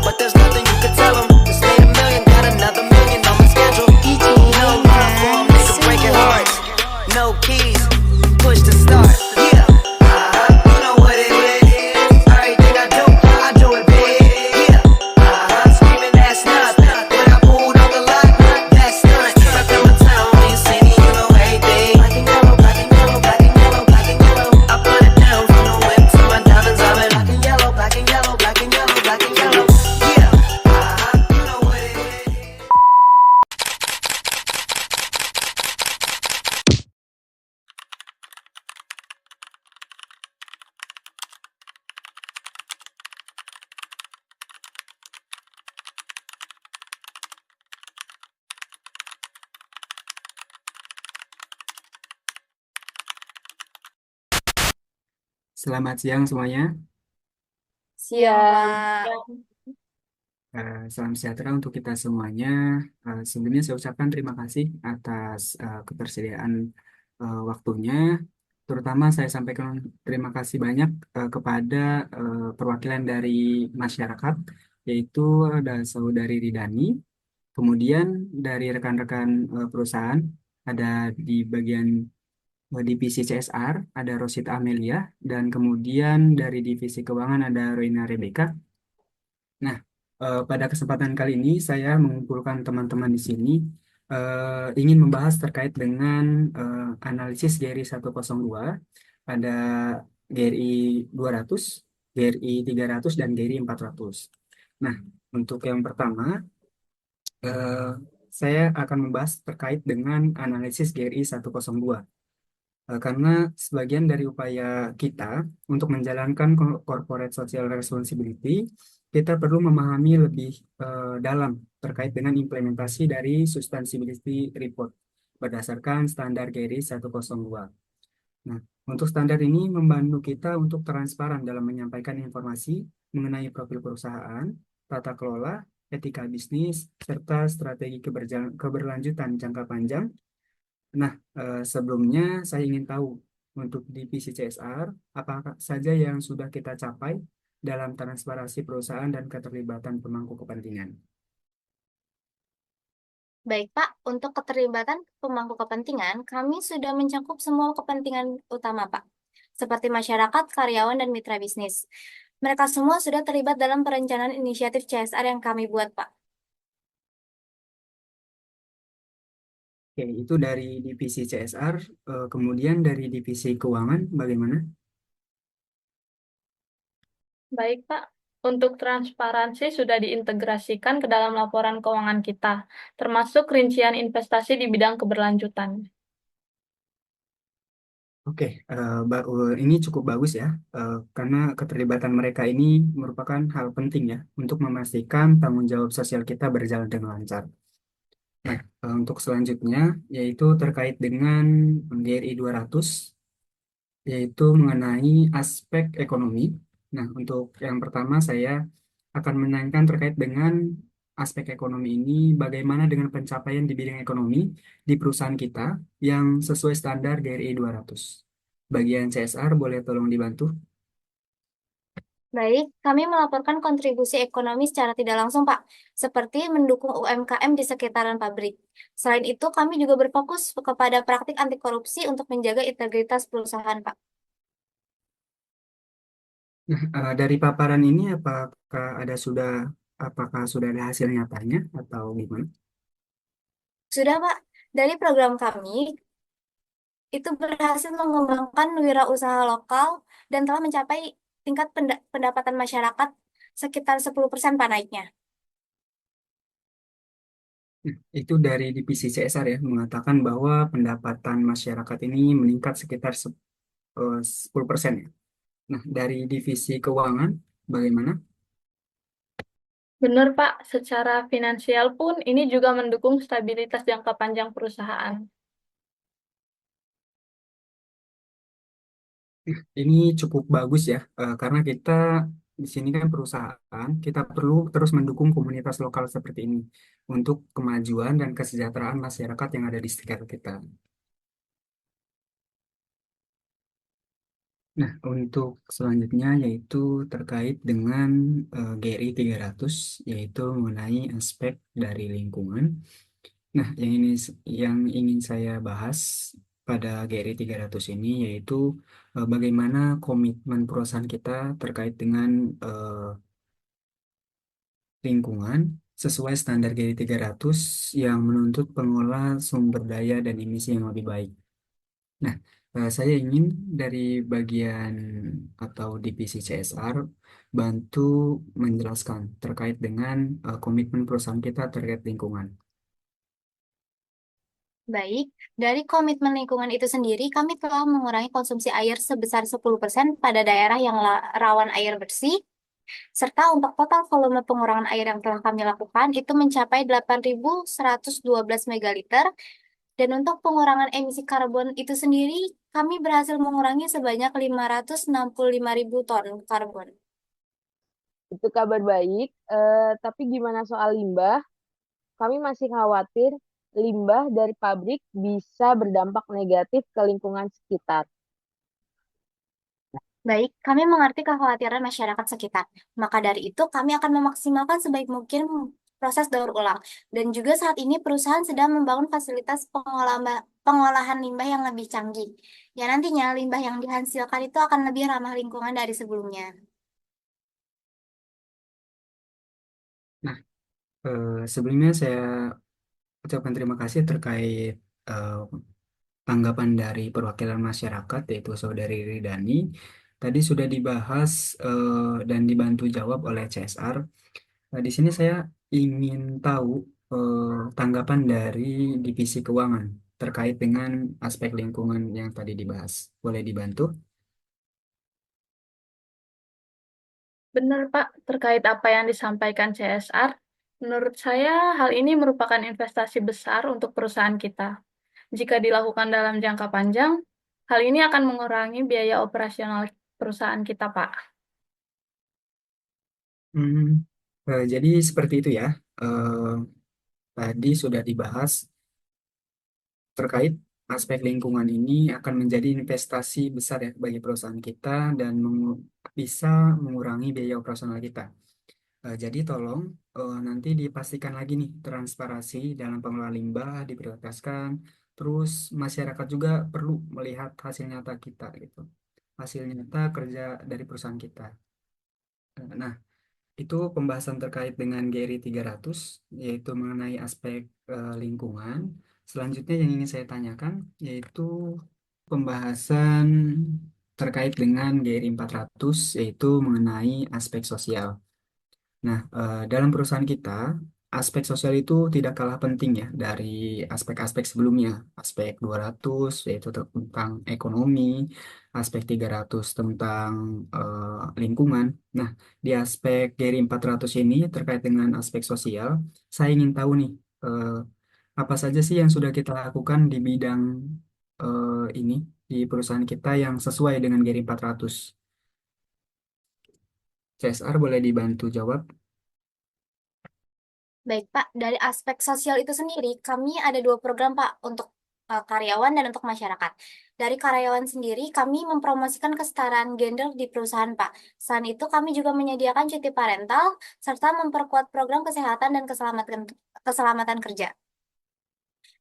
but there's nothing you can tell them. Just made a million, got another million on my schedule. No love for 'em, nigga breaking hearts. No keys, push to start. Yeah, you know what it is. Everything I do it big. Yeah, screaming that's nothing. When I pulled on the lot, that's stunt. Stuck in my town, when you see me, you know everything. Black and yellow, black and yellow, black and yellow, black and yellow. I put it down from the whip to my diamonds. I'm in black and yellow, black and yellow, black and yellow, black and yellow. Yeah, you know what it is. Selamat siang semuanya. Siap. Salam sejahtera untuk kita semuanya. Sebelumnya saya ucapkan terima kasih atas ketersediaan waktunya. Terutama saya sampaikan terima kasih banyak kepada perwakilan dari masyarakat, yaitu ada Saudari Ridani, kemudian dari rekan-rekan perusahaan, ada di bagian divisi CSR, ada Rosita Amelia, dan kemudian dari divisi keuangan ada Roina Rebecca. Nah, pada kesempatan kali ini saya mengumpulkan teman-teman di sini ingin membahas terkait dengan analisis GRI 102, ada GRI 200, GRI 300, dan GRI 400. Nah, untuk yang pertama, eh, saya akan membahas terkait dengan analisis GRI 102. Karena sebagian dari upaya kita untuk menjalankan corporate social responsibility, kita perlu memahami lebih dalam terkait dengan implementasi dari sustainability report berdasarkan standar GRI 102. Nah, untuk standar ini membantu kita untuk transparan dalam menyampaikan informasi mengenai profil perusahaan, tata kelola, etika bisnis, serta strategi keberlanjutan jangka panjang. Nah, sebelumnya saya ingin tahu untuk divisi CSR, apa saja yang sudah kita capai dalam transparansi perusahaan dan keterlibatan pemangku kepentingan. Baik, Pak. Untuk keterlibatan pemangku kepentingan, kami sudah mencakup semua kepentingan utama, Pak. Seperti masyarakat, karyawan, dan mitra bisnis. Mereka semua sudah terlibat dalam perencanaan inisiatif CSR yang kami buat, Pak. Oke, itu dari divisi CSR, kemudian dari divisi keuangan, bagaimana? Baik, Pak. Untuk transparansi sudah diintegrasikan ke dalam laporan keuangan kita, termasuk rincian investasi di bidang keberlanjutan. Oke, ini cukup bagus ya, karena keterlibatan mereka ini merupakan hal penting ya untuk memastikan tanggung jawab sosial kita berjalan dengan lancar. Nah, untuk selanjutnya yaitu terkait dengan GRI 200, yaitu mengenai aspek ekonomi. Nah, untuk yang pertama saya akan menanyakan terkait dengan aspek ekonomi ini, bagaimana dengan pencapaian di bidang ekonomi di perusahaan kita yang sesuai standar GRI 200. Bagian CSR boleh tolong dibantu? Baik, kami melaporkan kontribusi ekonomi secara tidak langsung, Pak, seperti mendukung UMKM di sekitaran pabrik. Selain itu, kami juga berfokus kepada praktik anti korupsi untuk menjaga integritas perusahaan, Pak. Nah, dari paparan ini apakah sudah ada hasil nyatanya atau gimana? Sudah, Pak. Dari program kami, itu berhasil mengembangkan wirausaha lokal dan telah mencapai tingkat pendapatan masyarakat sekitar 10% Pak naiknya. Nah, itu dari divisi CSR ya, mengatakan bahwa pendapatan masyarakat ini meningkat sekitar 10% ya. Nah, dari divisi keuangan, bagaimana? Benar, Pak. Secara finansial pun ini juga mendukung stabilitas jangka panjang perusahaan. Ini cukup bagus ya, karena kita di sini kan perusahaan, kita perlu terus mendukung komunitas lokal seperti ini untuk kemajuan dan kesejahteraan masyarakat yang ada di sekitar kita. Nah, untuk selanjutnya yaitu terkait dengan GRI 300, yaitu mengenai aspek dari lingkungan. Nah, yang ingin saya bahas pada GRI 300 ini yaitu bagaimana komitmen perusahaan kita terkait dengan lingkungan sesuai standar GRI 300 yang menuntut pengelola sumber daya dan emisi yang lebih baik. Nah, saya ingin dari bagian atau divisi CSR bantu menjelaskan terkait dengan komitmen perusahaan kita terkait lingkungan. Baik, dari komitmen lingkungan itu sendiri, kami telah mengurangi konsumsi air sebesar 10% pada daerah yang rawan air bersih, serta untuk total volume pengurangan air yang telah kami lakukan itu mencapai 8.112 megaliter, dan untuk pengurangan emisi karbon itu sendiri, kami berhasil mengurangi sebanyak 565.000 ton karbon. Itu kabar baik, tapi gimana soal limbah? Kami masih khawatir limbah dari pabrik bisa berdampak negatif ke lingkungan sekitar. Baik, kami mengerti kekhawatiran masyarakat sekitar. Maka dari itu, kami akan memaksimalkan sebaik mungkin proses daur ulang. Dan juga saat ini perusahaan sedang membangun fasilitas pengolahan limbah yang lebih canggih. Ya nantinya limbah yang dihasilkan itu akan lebih ramah lingkungan dari sebelumnya. Nah, sebelumnya saya ucapkan terima kasih terkait eh, tanggapan dari perwakilan masyarakat yaitu Saudari Ridani. Tadi sudah dibahas dan dibantu jawab oleh CSR. Di sini saya ingin tahu tanggapan dari divisi keuangan terkait dengan aspek lingkungan yang tadi dibahas. Boleh dibantu? Benar, Pak, terkait apa yang disampaikan CSR, menurut saya hal ini merupakan investasi besar untuk perusahaan kita. Jika dilakukan dalam jangka panjang, hal ini akan mengurangi biaya operasional perusahaan kita, Pak. Hmm, jadi seperti itu ya. Eh, Tadi sudah dibahas terkait aspek lingkungan ini akan menjadi investasi besar ya bagi perusahaan kita dan bisa mengurangi biaya operasional kita. Jadi tolong nanti dipastikan lagi nih transparansi dalam pengelolaan limbah diprioritaskan. Terus masyarakat juga perlu melihat hasil nyata kita gitu. Hasil nyata kerja dari perusahaan kita. Nah, itu pembahasan terkait dengan GRI 300 yaitu mengenai aspek lingkungan. Selanjutnya yang ingin saya tanyakan yaitu pembahasan terkait dengan GRI 400 yaitu mengenai aspek sosial. Nah, dalam perusahaan kita, aspek sosial itu tidak kalah penting ya dari aspek-aspek sebelumnya. Aspek 200 yaitu tentang ekonomi, aspek 300 tentang lingkungan. Nah, di aspek GRI 400 ini terkait dengan aspek sosial, saya ingin tahu nih, eh, apa saja sih yang sudah kita lakukan di bidang ini di perusahaan kita yang sesuai dengan GRI 400. CSR boleh dibantu jawab? Baik, Pak. Dari aspek sosial itu sendiri, kami ada dua program, Pak, untuk karyawan dan untuk masyarakat. Dari karyawan sendiri, kami mempromosikan kesetaraan gender di perusahaan, Pak. Selain itu, kami juga menyediakan cuti parental, serta memperkuat program kesehatan dan keselamatan kerja.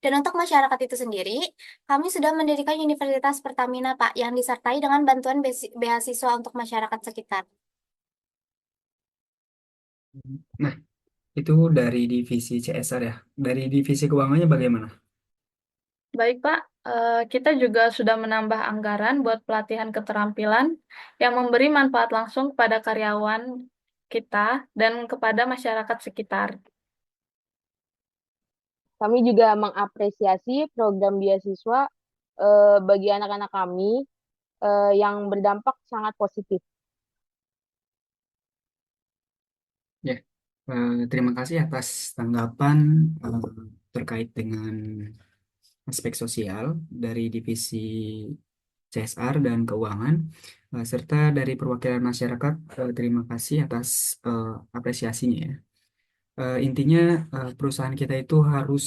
Dan untuk masyarakat itu sendiri, kami sudah mendirikan Universitas Pertamina, Pak, yang disertai dengan bantuan beasiswa untuk masyarakat sekitar. Nah, itu dari divisi CSR ya. Dari divisi keuangannya bagaimana? Baik, Pak. Kita juga sudah menambah anggaran buat pelatihan keterampilan yang memberi manfaat langsung kepada karyawan kita dan kepada masyarakat sekitar. Kami juga mengapresiasi program beasiswa bagi anak-anak kami yang berdampak sangat positif. Ya, terima kasih atas tanggapan eh, terkait dengan aspek sosial dari divisi CSR dan keuangan, serta dari perwakilan masyarakat. Terima kasih atas apresiasinya ya. Intinya perusahaan kita itu harus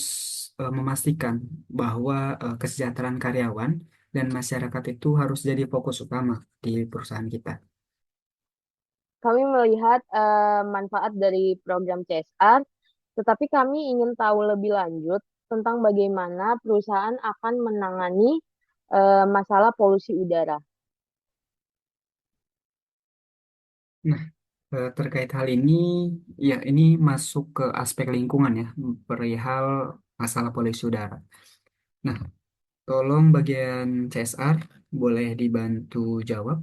memastikan bahwa kesejahteraan karyawan dan masyarakat itu harus jadi fokus utama di perusahaan kita. Kami melihat manfaat dari program CSR, tetapi kami ingin tahu lebih lanjut tentang bagaimana perusahaan akan menangani masalah polusi udara. Nah, terkait hal ini, ya ini masuk ke aspek lingkungan ya, perihal masalah polusi udara. Nah, tolong bagian CSR boleh dibantu jawab.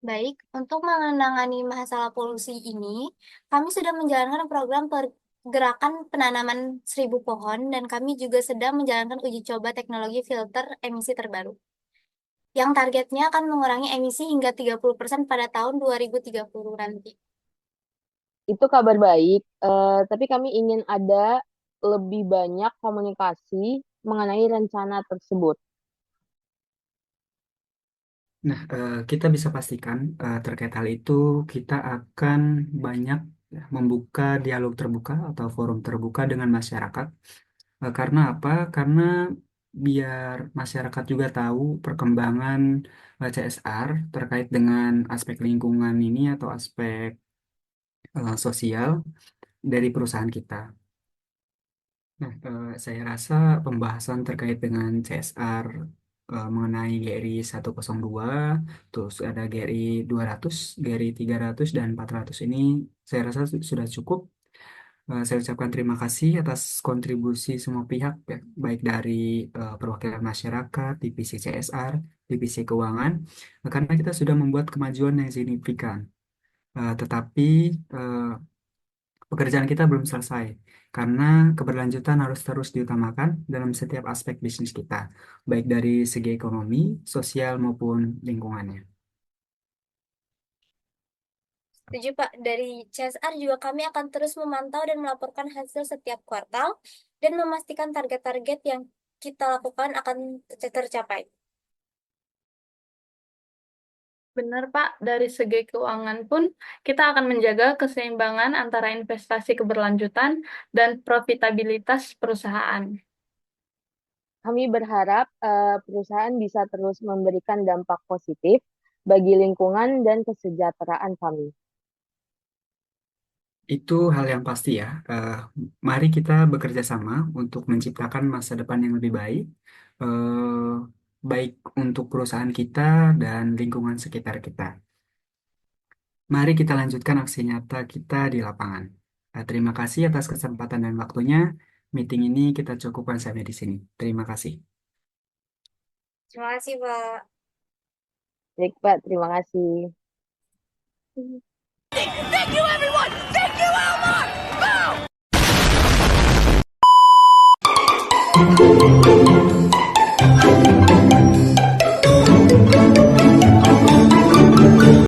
Baik, untuk menangani masalah polusi ini, kami sudah menjalankan program pergerakan penanaman 1.000 pohon dan kami juga sedang menjalankan uji coba teknologi filter emisi terbaru, yang targetnya akan mengurangi emisi hingga 30% pada tahun 2030 nanti. Itu kabar baik, tapi kami ingin ada lebih banyak komunikasi mengenai rencana tersebut. Nah, kita bisa pastikan terkait hal itu kita akan banyak ya, membuka dialog terbuka atau forum terbuka dengan masyarakat. Karena apa? Karena biar masyarakat juga tahu perkembangan CSR terkait dengan aspek lingkungan ini atau aspek sosial dari perusahaan kita. Nah, saya rasa pembahasan terkait dengan CSR mengenai GRI 102, terus ada GRI 200, GRI 300, dan 400 ini saya rasa sudah cukup. Saya ucapkan terima kasih atas kontribusi semua pihak, ya, baik dari perwakilan masyarakat, divisi CSR, divisi keuangan, karena kita sudah membuat kemajuan yang signifikan. Tetapi eh, pekerjaan kita belum selesai karena keberlanjutan harus terus diutamakan dalam setiap aspek bisnis kita, baik dari segi ekonomi, sosial maupun lingkungannya. Setuju, Pak. Dari CSR juga kami akan terus memantau dan melaporkan hasil setiap kuartal dan memastikan target-target yang kita lakukan akan tercapai. Benar, Pak. Dari segi keuangan pun, kita akan menjaga keseimbangan antara investasi keberlanjutan dan profitabilitas perusahaan. Kami berharap perusahaan bisa terus memberikan dampak positif bagi lingkungan dan kesejahteraan kami. Itu hal yang pasti ya. Mari kita bekerja sama untuk menciptakan masa depan yang lebih baik, baik untuk perusahaan kita dan lingkungan sekitar kita. Mari kita lanjutkan aksi nyata kita di lapangan. Terima kasih atas kesempatan dan waktunya. Meeting ini kita cukupkan sampai di sini. Terima kasih. Terima kasih, Pak. Baik, Pak. Terima kasih. Thank you, everyone! Thank you, Elmore! Boom!